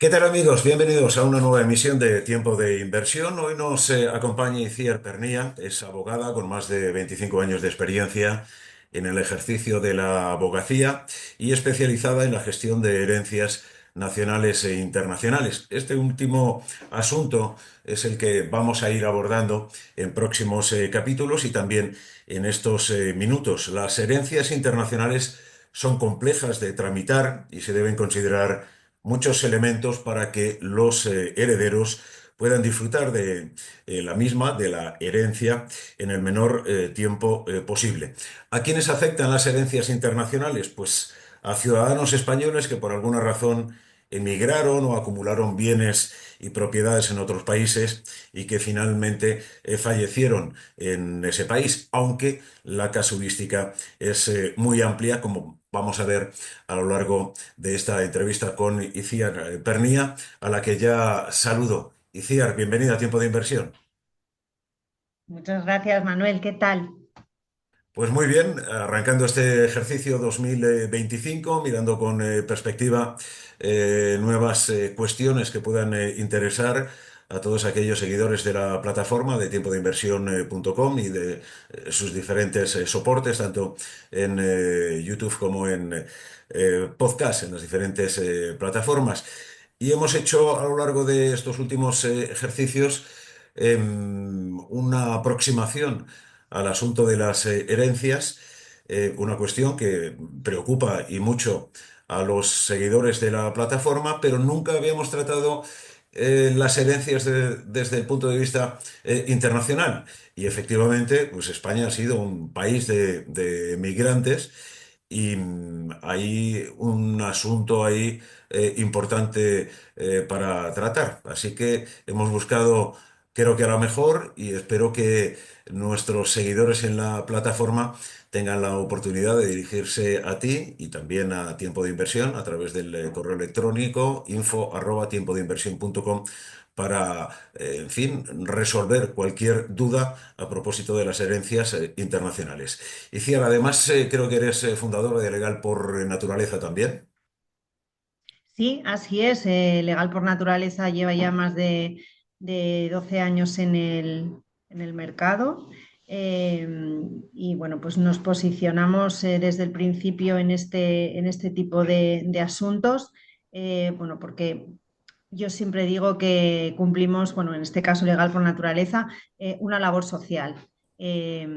¿Qué tal amigos? Bienvenidos a una nueva emisión de Tiempo de Inversión. Hoy nos acompaña Itziar Pernía, es abogada con más de 25 años de experiencia en el ejercicio de la abogacía y especializada en la gestión de herencias nacionales e internacionales. Este último asunto es el que vamos a ir abordando en próximos capítulos y también en estos minutos. Las herencias internacionales son complejas de tramitar y se deben considerar muchos elementos para que los herederos puedan disfrutar de la misma, de la herencia, en el menor tiempo posible. ¿A quiénes afectan las herencias internacionales? Pues a ciudadanos españoles que por alguna razón emigraron o acumularon bienes y propiedades en otros países y que finalmente fallecieron en ese país, aunque la casuística es muy amplia, como vamos a ver a lo largo de esta entrevista con Itziar Pernía, a la que ya saludo. Itziar, bienvenida a Tiempo de Inversión. Muchas gracias, Manuel. ¿Qué tal? Pues muy bien, arrancando este ejercicio 2025, mirando con perspectiva nuevas cuestiones que puedan interesar a todos aquellos seguidores de la plataforma de tiempodeinversión.com y de sus diferentes soportes, tanto en YouTube como en podcast, en las diferentes plataformas. Y hemos hecho a lo largo de estos últimos ejercicios una aproximación al asunto de las herencias, una cuestión que preocupa y mucho a los seguidores de la plataforma, pero nunca habíamos tratado las herencias desde el punto de vista internacional. Y efectivamente, pues España ha sido un país de migrantes y hay un asunto ahí importante para tratar. Así que hemos buscado, creo que a lo mejor, y espero que nuestros seguidores en la plataforma tengan la oportunidad de dirigirse a ti y también a Tiempo de Inversión a través del correo electrónico info@tiempodeinversión.com para, en fin, resolver cualquier duda a propósito de las herencias internacionales. Y Ciara, además creo que eres fundadora de Legal por Naturaleza también. Sí, así es. Legal por Naturaleza lleva ya más de 12 años en el mercado. Eh, y bueno, pues nos posicionamos desde el principio en este tipo de asuntos. Bueno, porque yo siempre digo que cumplimos, bueno, en este caso Legal por Naturaleza, una labor social. Eh,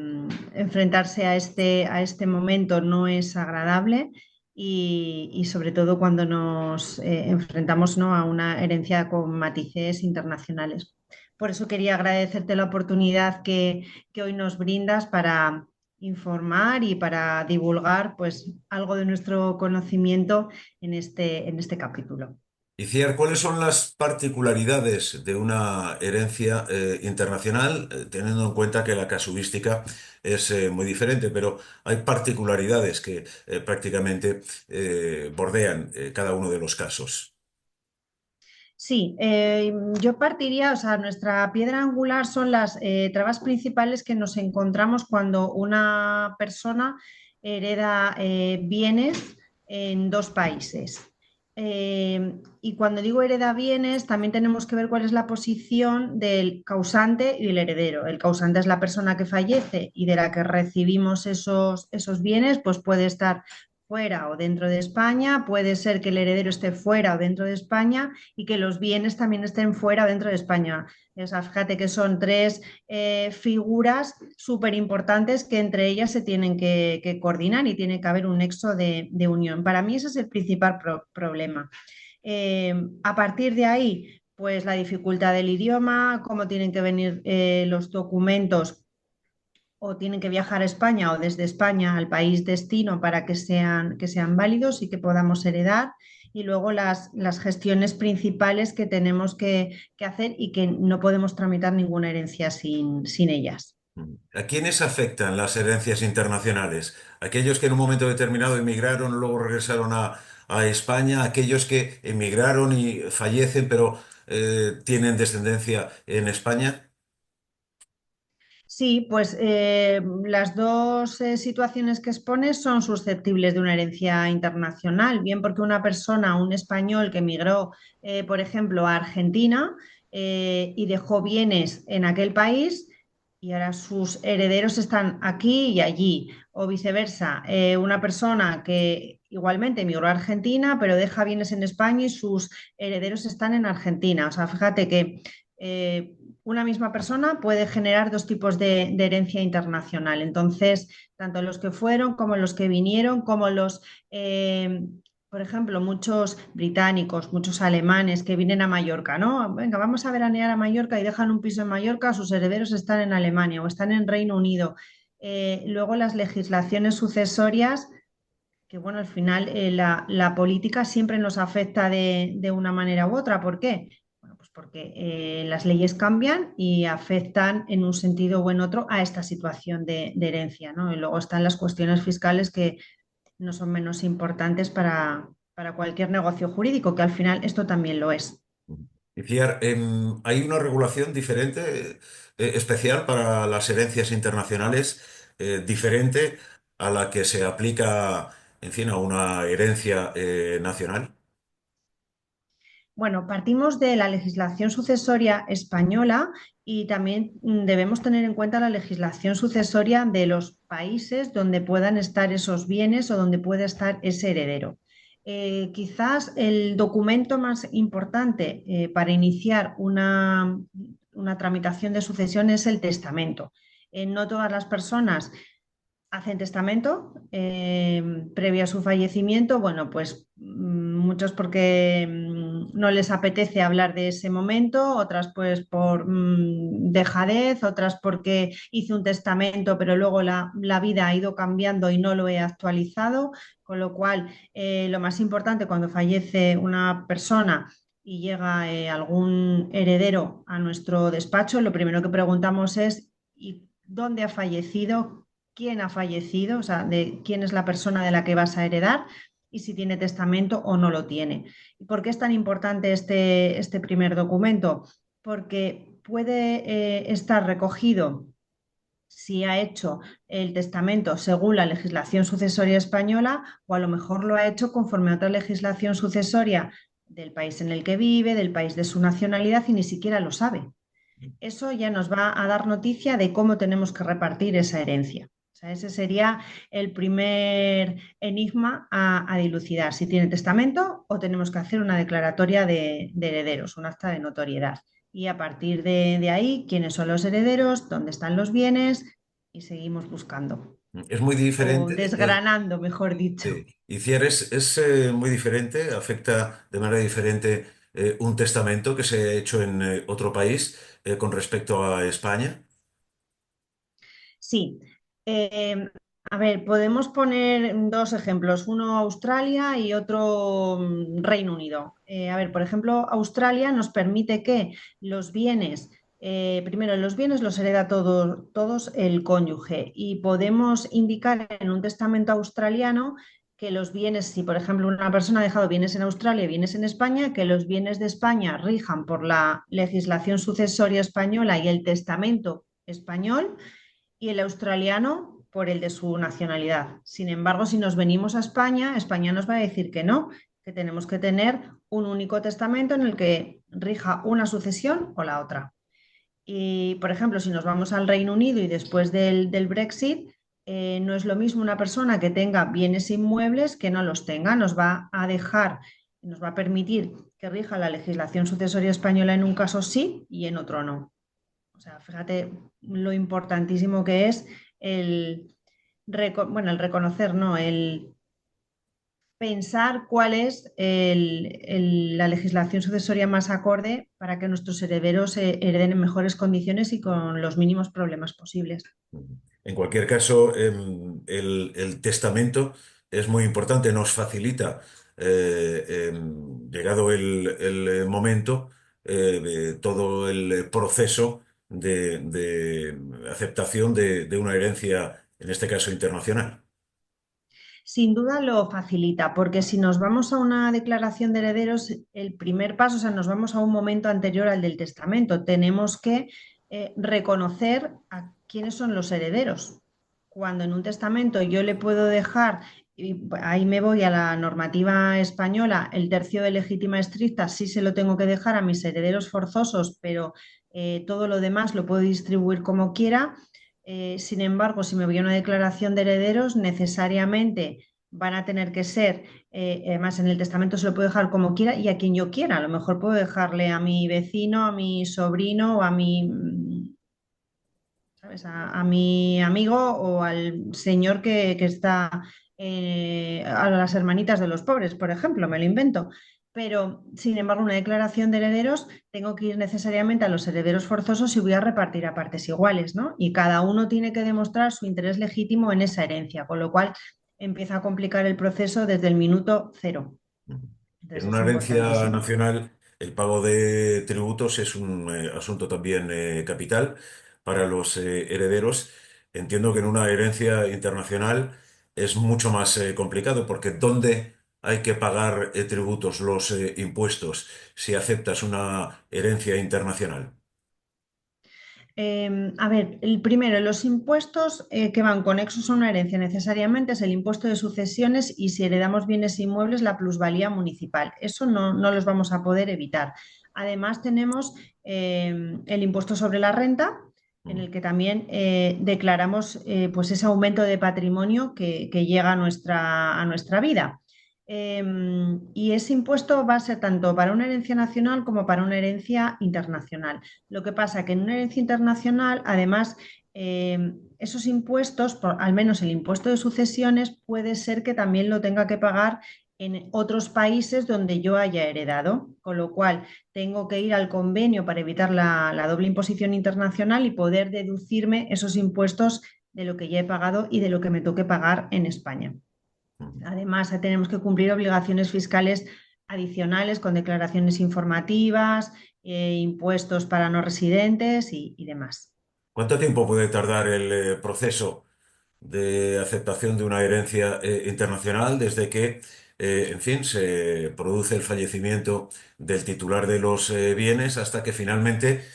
Enfrentarse a este momento no es agradable y sobre todo cuando nos enfrentamos, ¿no?, a una herencia con matices internacionales. Por eso quería agradecerte la oportunidad que hoy nos brindas para informar y para divulgar pues algo de nuestro conocimiento en este capítulo. Y Ciar, ¿cuáles son las particularidades de una herencia internacional, teniendo en cuenta que la casuística es muy diferente, pero hay particularidades que prácticamente bordean cada uno de los casos? Sí, yo partiría, o sea, nuestra piedra angular son las trabas principales que nos encontramos cuando una persona hereda bienes en dos países. Y cuando digo hereda bienes, también tenemos que ver cuál es la posición del causante y el heredero. El causante es la persona que fallece y de la que recibimos esos bienes, pues puede estar fuera o dentro de España, puede ser que el heredero esté fuera o dentro de España y que los bienes también estén fuera o dentro de España. O sea, fíjate que son tres figuras súper importantes que entre ellas se tienen que coordinar y tiene que haber un nexo de unión. Para mí ese es el principal problema. A partir de ahí, pues la dificultad del idioma, cómo tienen que venir los documentos o tienen que viajar a España o desde España al país destino para que sean válidos y que podamos heredar. Y luego las gestiones principales que tenemos que hacer y que no podemos tramitar ninguna herencia sin ellas. ¿A quiénes afectan las herencias internacionales? Aquellos que en un momento determinado emigraron, luego regresaron a España, aquellos que emigraron y fallecen, pero tienen descendencia en España. Sí, pues las dos situaciones que expones son susceptibles de una herencia internacional, bien porque una persona, un español que emigró, por ejemplo, a Argentina y dejó bienes en aquel país y ahora sus herederos están aquí y allí, o viceversa, una persona que igualmente emigró a Argentina pero deja bienes en España y sus herederos están en Argentina. O sea, fíjate que eh, una misma persona puede generar dos tipos de herencia internacional. Entonces, tanto los que fueron como los que vinieron, como por ejemplo, muchos británicos, muchos alemanes que vienen a Mallorca, ¿no? Venga, vamos a veranear a Mallorca y dejan un piso en Mallorca, sus herederos están en Alemania o están en Reino Unido. Luego las legislaciones sucesorias que bueno, al final la política siempre nos afecta de una manera u otra. ¿Por qué? Bueno, pues porque las leyes cambian y afectan en un sentido u en otro a esta situación de herencia, ¿no? Y luego están las cuestiones fiscales que no son menos importantes para cualquier negocio jurídico, que al final esto también lo es. Iciar, ¿hay una regulación diferente, especial para las herencias internacionales, diferente a la que se aplica, en fin, a una herencia, nacional? Bueno, partimos de la legislación sucesoria española y también debemos tener en cuenta la legislación sucesoria de los países donde puedan estar esos bienes o donde pueda estar ese heredero. Quizás el documento más importante para iniciar una tramitación de sucesión es el testamento. No todas las personas hacen testamento previo a su fallecimiento. Bueno, pues muchos porque no les apetece hablar de ese momento, otras pues por dejadez, otras porque hice un testamento pero luego la vida ha ido cambiando y no lo he actualizado, con lo cual lo más importante cuando fallece una persona y llega algún heredero a nuestro despacho, lo primero que preguntamos es ¿y dónde ha fallecido? ¿Quién ha fallecido? O sea, de quién es la persona de la que vas a heredar y si tiene testamento o no lo tiene. ¿Y por qué es tan importante este primer documento? Porque puede estar recogido si ha hecho el testamento según la legislación sucesoria española o a lo mejor lo ha hecho conforme a otra legislación sucesoria del país en el que vive, del país de su nacionalidad y ni siquiera lo sabe. Eso ya nos va a dar noticia de cómo tenemos que repartir esa herencia. O sea, ese sería el primer enigma a dilucidar, si tiene testamento o tenemos que hacer una declaratoria de herederos, un acta de notoriedad. Y a partir de ahí, quiénes son los herederos, dónde están los bienes y seguimos buscando Es muy o diferente. desgranando, mejor dicho. Sí. Iciar, es muy diferente, afecta de manera diferente, un testamento que se ha hecho en, otro país, con respecto a España. Sí. Eh, a ver, podemos poner dos ejemplos, uno Australia y otro Reino Unido. A ver, por ejemplo, Australia nos permite que los bienes, primero los bienes los hereda todos el cónyuge y podemos indicar en un testamento australiano que los bienes, si por ejemplo una persona ha dejado bienes en Australia y bienes en España, que los bienes de España rijan por la legislación sucesoria española y el testamento español y el australiano por el de su nacionalidad. Sin embargo, si nos venimos a España, España nos va a decir que no, que tenemos que tener un único testamento en el que rija una sucesión o la otra. Y, por ejemplo, si nos vamos al Reino Unido y después del Brexit, no es lo mismo una persona que tenga bienes inmuebles que no los tenga. Nos va a dejar, nos va a permitir que rija la legislación sucesoria española en un caso sí y en otro no. O sea, fíjate lo importantísimo que es el, bueno, el reconocer, ¿no? El pensar cuál es la legislación sucesoria más acorde para que nuestros herederos hereden en mejores condiciones y con los mínimos problemas posibles. En cualquier caso, el testamento es muy importante, nos facilita, llegado el momento, todo el proceso de aceptación de una herencia, en este caso internacional. Sin duda lo facilita, porque si nos vamos a una declaración de herederos, el primer paso, o sea, nos vamos a un momento anterior al del testamento. Tenemos que reconocer a quiénes son los herederos. Cuando en un testamento yo le puedo dejar, y ahí me voy a la normativa española, el tercio de legítima estricta, sí se lo tengo que dejar a mis herederos forzosos, pero todo lo demás lo puedo distribuir como quiera. Sin embargo, si me voy a una declaración de herederos, necesariamente van a tener que ser, además en el testamento se lo puedo dejar como quiera y a quien yo quiera. A lo mejor puedo dejarle a mi vecino, a mi sobrino o a mi, ¿sabes? A mi amigo o al señor que está, a las hermanitas de los pobres, por ejemplo, me lo invento. Pero, sin embargo, una declaración de herederos, tengo que ir necesariamente a los herederos forzosos y voy a repartir a partes iguales, ¿no? Y cada uno tiene que demostrar su interés legítimo en esa herencia, con lo cual empieza a complicar el proceso desde el minuto cero. En Entonces una es herencia importantísimo. nacional, el pago de tributos es un asunto también capital para los herederos. Entiendo que en una herencia internacional es mucho más complicado porque ¿dónde hay que pagar tributos, los impuestos, si aceptas una herencia internacional? A ver, el primero, los impuestos que van conexos a una herencia necesariamente es el impuesto de sucesiones y si heredamos bienes inmuebles, la plusvalía municipal. Eso no los vamos a poder evitar. Además, tenemos el impuesto sobre la renta, en el que también declaramos pues ese aumento de patrimonio que llega a nuestra vida. Y ese impuesto va a ser tanto para una herencia nacional como para una herencia internacional. Lo que pasa que en una herencia internacional, además, esos impuestos, al menos el impuesto de sucesiones, puede ser que también lo tenga que pagar en otros países donde yo haya heredado, con lo cual tengo que ir al convenio para evitar la doble imposición internacional y poder deducirme esos impuestos de lo que ya he pagado y de lo que me toque pagar en España. Además, tenemos que cumplir obligaciones fiscales adicionales con declaraciones informativas, impuestos para no residentes y demás. ¿Cuánto tiempo puede tardar el proceso de aceptación de una herencia internacional desde que, en fin, se produce el fallecimiento del titular de los bienes hasta que finalmente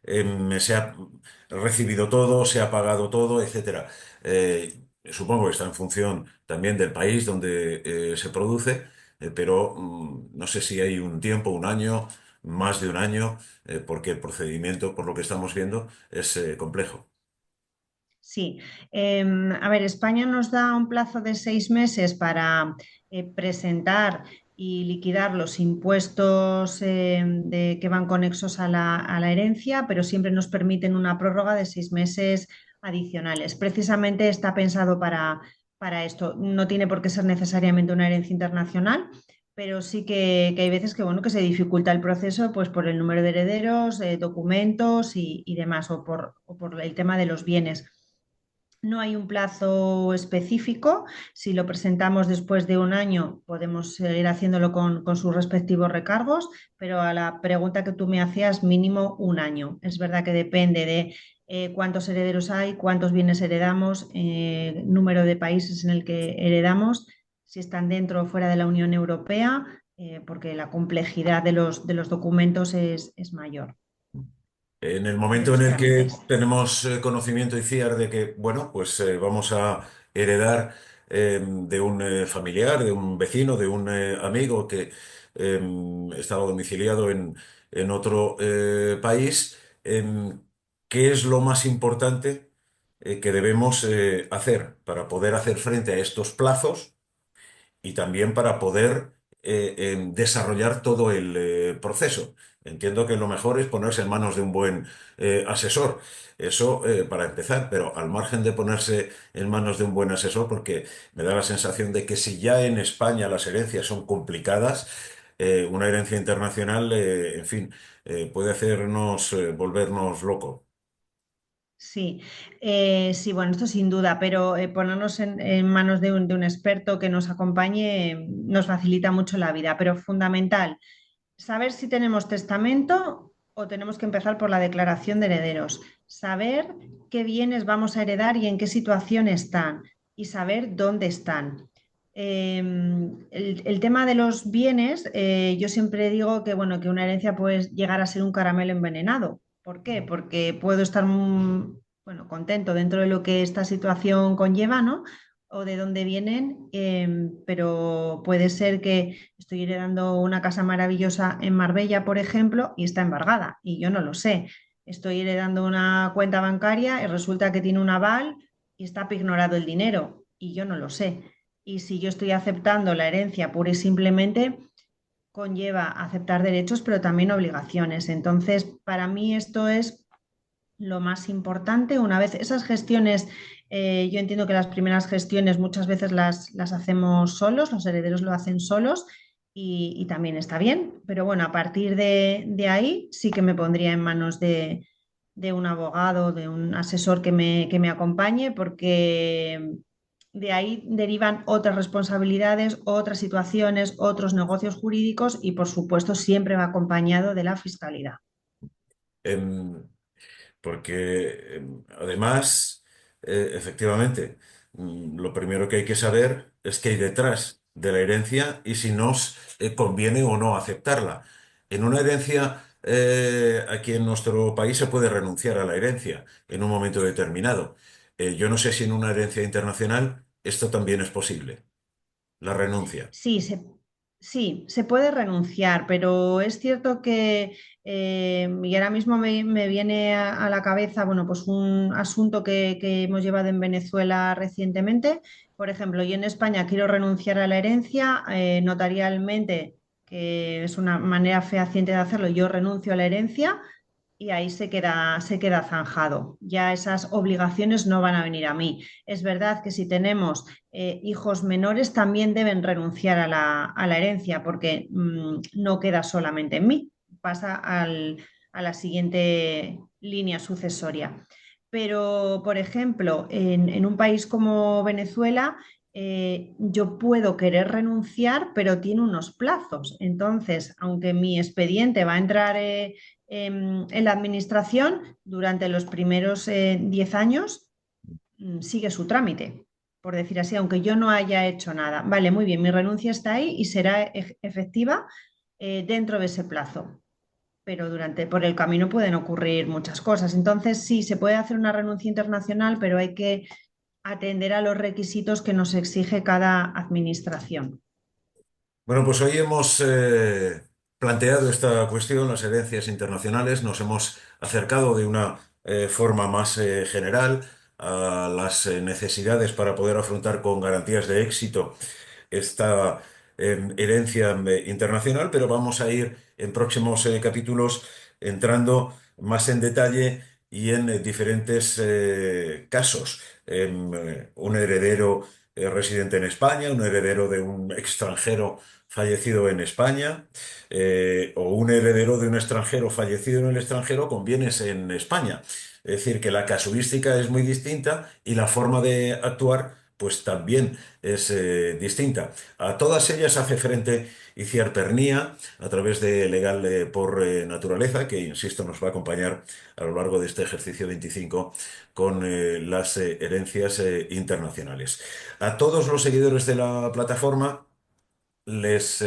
se ha recibido todo, se ha pagado todo, etcétera? Supongo que está en función también del país donde se produce, pero no sé si hay un tiempo, un año, más de un año, porque el procedimiento, por lo que estamos viendo, es complejo. Sí, a ver, España nos da un plazo de 6 meses para presentar y liquidar los impuestos que van conexos a la herencia, pero siempre nos permiten una prórroga de 6 meses adicionales. Precisamente está pensado para esto. No tiene por qué ser necesariamente una herencia internacional, pero sí que hay veces que, bueno, que se dificulta el proceso pues, por el número de herederos, documentos y demás, o por el tema de los bienes. No hay un plazo específico. Si lo presentamos después de un año, podemos seguir haciéndolo con sus respectivos recargos, pero a la pregunta que tú me hacías, mínimo un año. Es verdad que depende de cuántos herederos hay, cuántos bienes heredamos, número de países en el que heredamos, si están dentro o fuera de la Unión Europea, porque la complejidad de los documentos es mayor En el y de momento en los el que trámites. tenemos conocimiento y fiar de que, bueno, pues vamos a heredar de un familiar, de un vecino, de un amigo que estaba domiciliado en otro país, ¿qué es lo más importante que debemos hacer para poder hacer frente a estos plazos y también para poder desarrollar todo el proceso? Entiendo que lo mejor es ponerse en manos de un buen asesor. Eso para empezar, pero al margen de ponerse en manos de un buen asesor, porque me da la sensación de que si ya en España las herencias son complicadas, una herencia internacional, en fin, puede hacernos volvernos locos. Sí, sí, bueno, esto sin duda, pero ponernos en manos de un experto que nos acompañe nos facilita mucho la vida, pero fundamental, saber si tenemos testamento o tenemos que empezar por la declaración de herederos, saber qué bienes vamos a heredar y en qué situación están y saber dónde están. El tema de los bienes, yo siempre digo que, bueno, que una herencia puede llegar a ser un caramelo envenenado ¿Por qué? Porque puedo estar bueno, contento dentro de lo que esta situación conlleva, ¿no? O de dónde vienen, pero puede ser que estoy heredando una casa maravillosa en Marbella, por ejemplo, y está embargada, y yo no lo sé. Estoy heredando una cuenta bancaria y resulta que tiene un aval y está ignorado el dinero, y yo no lo sé. Y si yo estoy aceptando la herencia pura y simplemente conlleva aceptar derechos, pero también obligaciones. Entonces, para mí esto es lo más importante. Una vez esas gestiones, yo entiendo que las primeras gestiones muchas veces las hacemos solos, los herederos lo hacen solos y también está bien. Pero bueno, a partir de ahí sí que me pondría en manos de un abogado, de un asesor que me acompañe, porque de ahí derivan otras responsabilidades, otras situaciones, otros negocios jurídicos y, por supuesto, siempre va acompañado de la fiscalidad. Em, Porque además, efectivamente, lo primero que hay que saber es qué hay detrás de la herencia y si nos conviene o no aceptarla. En una herencia, aquí en nuestro país se puede renunciar a la herencia en un momento determinado. Yo no sé si en una herencia internacional esto también es posible, la renuncia. Sí, sí, se puede renunciar, pero es cierto que, y ahora mismo me viene a la cabeza, bueno, pues un asunto que hemos llevado en Venezuela recientemente. Por ejemplo, yo en España quiero renunciar a la herencia, notarialmente, que es una manera fehaciente de hacerlo, yo renuncio a la herencia y ahí se queda zanjado. Ya esas obligaciones no van a venir a mí. Es verdad que si tenemos hijos menores también deben renunciar a a la herencia porque no queda solamente en mí, pasa a la siguiente línea sucesoria. Pero, por ejemplo, en un país como Venezuela, yo puedo querer renunciar, pero tiene unos plazos. Entonces, aunque mi expediente va a entrar en la administración, durante los primeros 10 años sigue su trámite, por decir así, aunque yo no haya hecho nada. Vale, muy bien, mi renuncia está ahí y será efectiva dentro de ese plazo. Pero por el camino pueden ocurrir muchas cosas. Entonces, sí, se puede hacer una renuncia internacional, pero hay que atender a los requisitos que nos exige cada administración. Bueno, pues hoy hemos planteado esta cuestión, las herencias internacionales, nos hemos acercado de una forma más general a las necesidades para poder afrontar con garantías de éxito esta herencia internacional, pero vamos a ir en próximos capítulos entrando más en detalle y en diferentes casos. Un heredero residente en España, un heredero de un extranjero fallecido en España, o un heredero de un extranjero fallecido en el extranjero con bienes en España. Es decir, que la casuística es muy distinta y la forma de actuar, pues también es distinta. A todas ellas hace frente Iciar Pernía a través de Legal por Naturaleza, que, insisto, nos va a acompañar a lo largo de este ejercicio 25 con las herencias internacionales. A todos los seguidores de la plataforma, les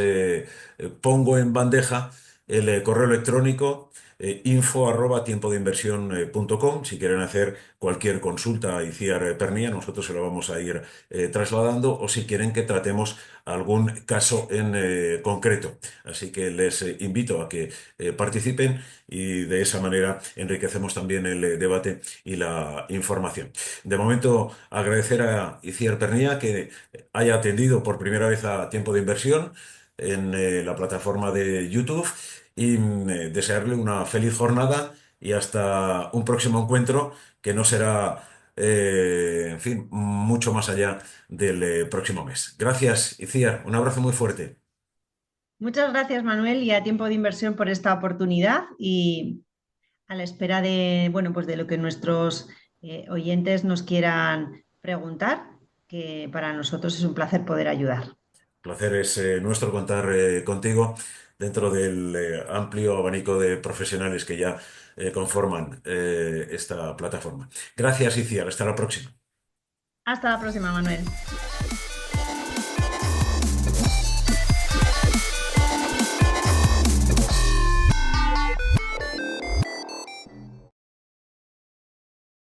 pongo en bandeja el correo electrónico info@tiempodeinversión.com. Si quieren hacer cualquier consulta a Iciar Pernía, nosotros se lo vamos a ir trasladando, o si quieren que tratemos algún caso en concreto. Así que les invito a que participen y de esa manera enriquecemos también el debate y la información. De momento, agradecer a Iciar Pernía que haya atendido por primera vez a Tiempo de Inversión en la plataforma de YouTube y desearle una feliz jornada y hasta un próximo encuentro que no será, en fin, mucho más allá del próximo mes. Gracias, Iciar. Un abrazo muy fuerte. Muchas gracias, Manuel, y a Tiempo de Inversión por esta oportunidad y a la espera de, bueno, pues de lo que nuestros oyentes nos quieran preguntar, que para nosotros es un placer poder ayudar. Placer es nuestro contar contigo dentro del amplio abanico de profesionales que ya conforman esta plataforma. Gracias, Iciar. Hasta la próxima. Hasta la próxima, Manuel.